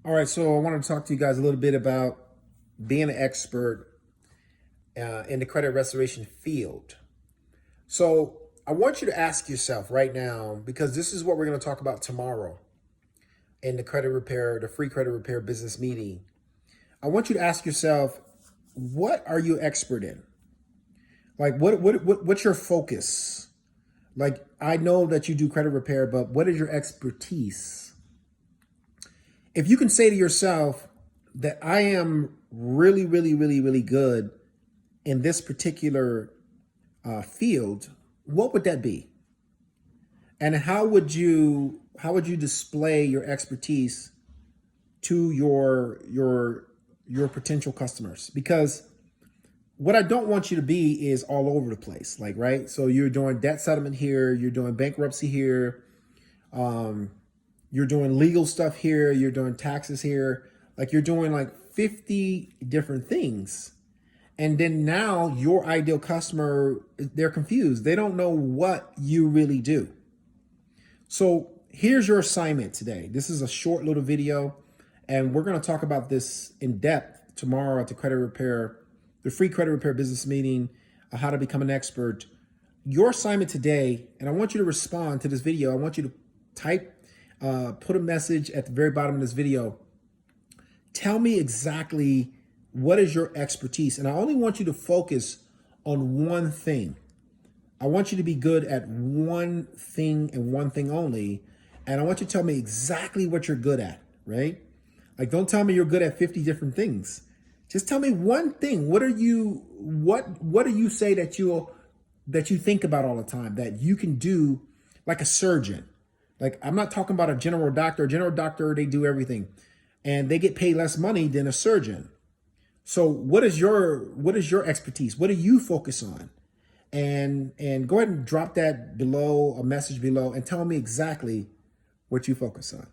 All right, so I wanted to talk to you guys a little bit about being an expert in the credit restoration field. So I want you to ask yourself right now, because this is what we're going to talk about tomorrow in the free credit repair business meeting. I want you to ask yourself, what are you expert in? Like, what's your focus? Like, I know that you do credit repair, but what is your expertise? If you can say to yourself that I am really, really, really, really good in this particular field, what would that be? And how would you display your expertise to your potential customers? Because what I don't want you to be is all over the place, like, right? So you're doing debt settlement here, you're doing bankruptcy here, um, you're doing legal stuff here, you're doing taxes here, like you're doing like 50 different things. And then now your ideal customer, they're confused. They don't know what you really do. So here's your assignment today. This is a short little video, and we're going to talk about this in depth tomorrow at the free credit repair business meeting, how to become an expert. Your assignment today, and I want you to respond to this video. I want you to put a message at the very bottom of this video. Tell me exactly what is your expertise. And I only want you to focus on one thing. I want you to be good at one thing and one thing only. And I want you to tell me exactly what you're good at, right? Like, don't tell me you're good at 50 different things. Just tell me one thing. What do you say that you think about all the time that you can do, like a surgeon? Like, I'm not talking about a general doctor. A general doctor, they do everything and they get paid less money than a surgeon. So what is your expertise? What do you focus on? And go ahead and drop that below, a message below, and tell me exactly what you focus on.